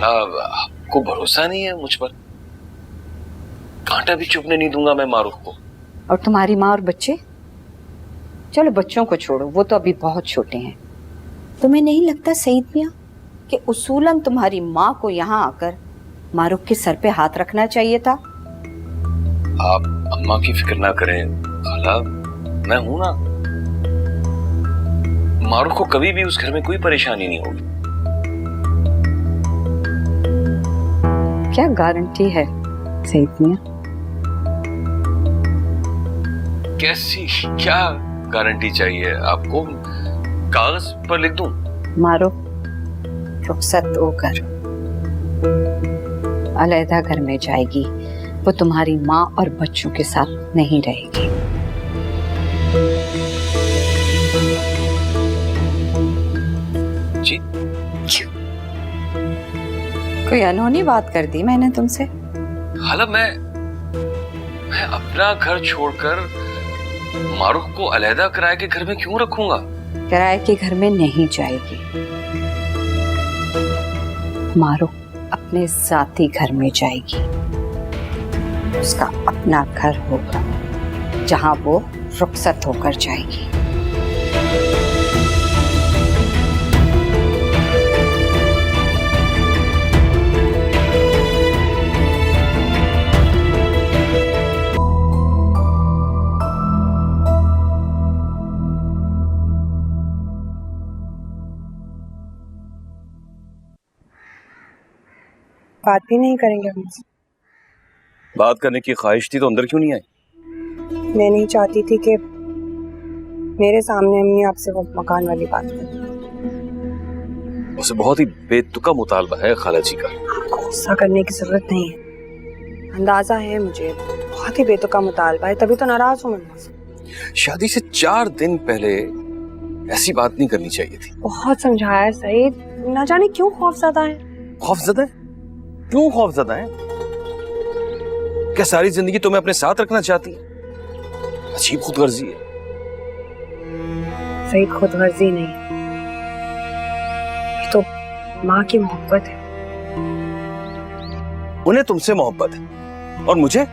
खाला, आपको भरोसा नहीं है मुझ पर? कांटा भी चुभने नहीं दूंगा मैं मारूफ को। और तुम्हारी माँ और बच्चे? चलो बच्चों को छोड़ो, वो तो अभी बहुत छोटे हैं। तुम्हें नहीं लगता सईद मियां कि उसूलन तुम्हारी माँ को यहाँ आकर मारूफ के सर पे हाथ रखना चाहिए था? आप अम्मा की फिक्र ना करें खाला, मैं हूं ना। मारूफ को कभी भी उस घर में कोई परेशानी नहीं होगी। क्या गारंटी है सईद मियां? कैसी क्या गारंटी चाहिए आपको? कागज पर लिख दूं? मारूफ रुखसत होकर अलहदा घर में जाएगी, वो तुम्हारी माँ और बच्चों के साथ नहीं रहेगी। जी कोई अनहोनी बात कर दी मैंने तुमसे? खाला, मैं अपना घर छोड़कर मारूफ को अलहदा किराए के घर में क्यों रखूंगा? किराए के घर में नहीं जाएगी, मारूफ अपने जाती घर में जाएगी। उसका अपना घर होगा जहां वो रुखसत होकर जाएगी। बात भी नहीं करेंगे हमसे? बात करने की ख्वाहिश थी तो अंदर क्यों नहीं आई? मैं नहीं चाहती थी कि मेरे सामने अम्मी आपसे वो मकान वाली बात करें। उसे बहुत ही बेतुका मुतालबा है खाला जी का। गुस्सा करने की जरूरत नहीं है, अंदाजा है मुझे बहुत ही बेतुका मुतालबा है, तभी तो नाराज हूँ मैं। शादी से 4 दिन पहले ऐसी बात नहीं करनी चाहिए थी। बहुत समझाया सईद, ना जाने क्यों खौफज़दा है। खौफज़दा है? क्यों खौफज़दा है? क्या सारी जिंदगी तुम्हें अपने साथ रखना चाहती है? अजीब खुदगर्जी है। सईद खुदगर्जी नहीं, ये तो माँ की मोहब्बत है। उन्हें तुमसे मोहब्बत है और मुझे?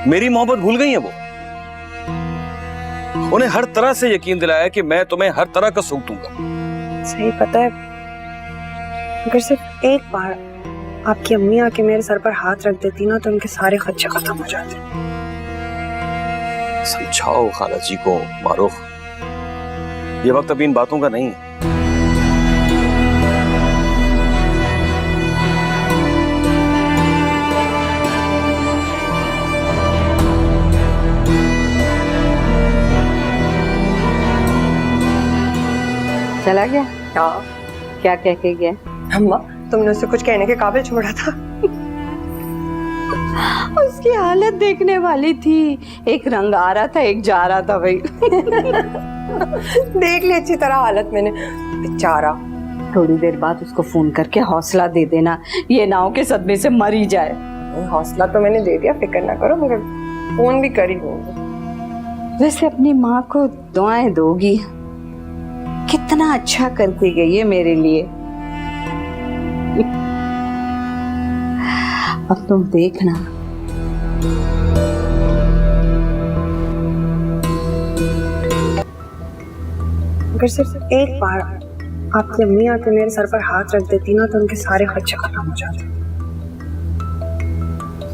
मेरी मोहब्बत भूल गई है वो। उन्हें हर तरह से यकीन दिलाया कि मैं तुम्हें हर तरह का सुख दूंगा। सही पता है, अगर सिर्फ एक बार आपकी अम्मी आके मेरे सर पर हाथ रख देती ना तो उनके सारे खर्चे खत्म हो जाते। समझाओ खाला जी को मारूफ, ये वक्त अभी इन बातों का नहीं है। चला गया? हाँ। क्या कह के गया? अम्मा, तुमने उसे कुछ कहने के काबिल छोड़ा था? उसकी हालत देखने वाली थी, एक रंग आ रहा था एक जा रहा था भाई। देख ली अच्छी तरह हालत मैंने, बेचारा। थोड़ी देर बाद उसको फोन करके हौसला दे देना, ये ना हो के सदमे से मर ही जाए। हौसला तो मैंने दे दिया, फिक्र ना करो, मगर फोन भी करी होंगे। वैसे अपनी माँ को दुआएं दोगी? कितना अच्छा करती गई है मेरे लिए। अब तुम देखना। अगर सिर्फ एक बार आपकी अम्मी आके मेरे सर पर हाथ रख देती ना तो उनके सारे खर्चे खत्म हो जाते।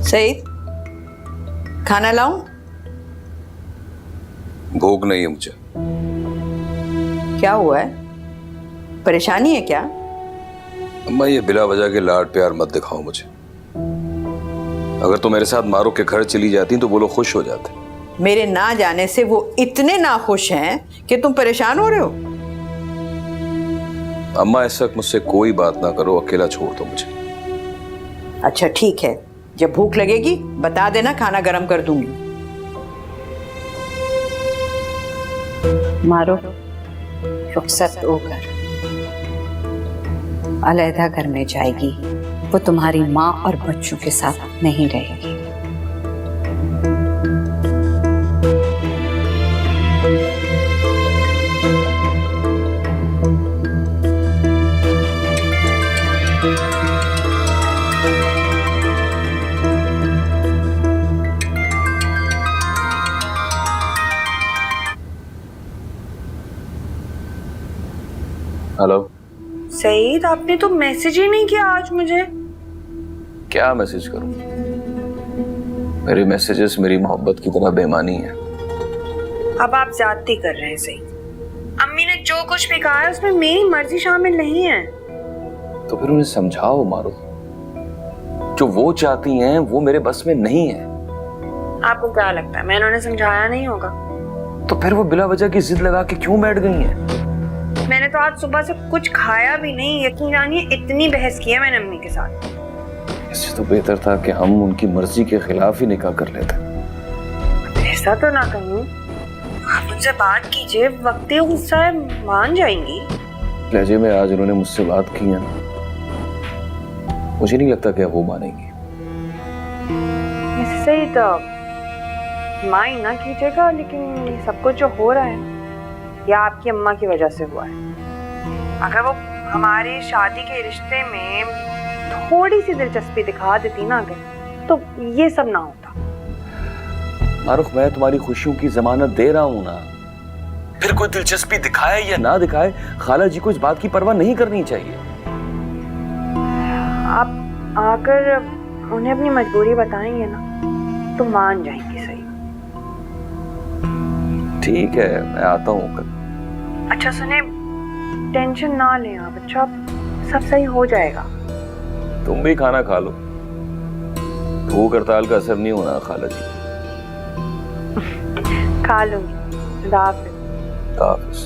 सईद, खाना लाऊं? भूख नहीं है मुझे। क्या हुआ है? परेशानी है क्या? अम्मा, ये बिला वजह के लाड प्यार मत दिखाओ मुझे। अगर तुम मेरे साथ मारूफ के घर चली जाती तो वो लोग खुश हो जाते। मेरे ना जाने से वो इतने नाखुश हैं कि तुम परेशान हो रहे हो। अम्मा, इस वक्त मुझसे कोई बात ना करो, अकेला छोड़ दो मुझे। अच्छा ठीक है, जब भूख लगेगी बता देना, खाना गर्म कर दूंगी। मारूफ रुखसत होकर अलहदा घर में जाएगी, वो तुम्हारी माँ और बच्चों के साथ नहीं रहेगी। हेलो। सईद, आपने तो मैसेज ही नहीं किया आज मुझे। क्या मैसेज करूं? मेरे मैसेजेस मेरी मोहब्बत की तरह बेमानी है। अब आप ज्यादती कर रहे हैं सईद। अम्मी ने जो कुछ भी कहा है उसमें मेरी मर्जी शामिल नहीं है। तो फिर उन्हें समझाओ मारो, जो वो चाहती हैं वो मेरे बस में नहीं है। आपको क्या लगता है मैंने उन्हें समझाया नहीं होगा? तो फिर वो बिला वजह की जिद लगा के क्यों बैठ गई हैं? मैंने तो आज सुबह से कुछ खाया भी नहीं, यकीन जानिए इतनी बहस की है मैंने अम्मी के साथ। इससे तो बेहतर था कि हम उनकी मर्जी के खिलाफ ही निकाह कर लेते। ऐसा तो ना करूं, आप उनसे बात कीजिए, वक्त गुस्सा है, मान जाएंगी। लहजे में आज उन्होंने मुझसे बात की है, मुझे नहीं लगता कि वो मानेंगी। इससे ही तो माइंड ना कीजिएगा, लेकिन ये सब कुछ जो हो रहा है या आपकी अम्मा की वजह से हुआ है। अगर वो हमारी शादी के रिश्ते में थोड़ी सी दिलचस्पी दिखा देती ना अगर, तो ये सब ना होता। मारुख, मैं तुम्हारी खुशियों की जमानत दे रहा हूं ना। फिर कोई दिलचस्पी दिखाए या ना दिखाए, खाला जी को इस बात की परवाह नहीं करनी चाहिए। आप आकर उन्हें अपनी मजबूरी बताएंगे ना तो मान जाएंगे। सही, ठीक है, मैं आता हूँ कल। अच्छा सुने, टेंशन ना लें आप। अच्छा, सब सही हो जाएगा। तुम भी खाना खा लो, भूख हड़ताल का असर नहीं होना खाला जी। खा लूंगी। खुदा हाफिज। खुदा हाफिज।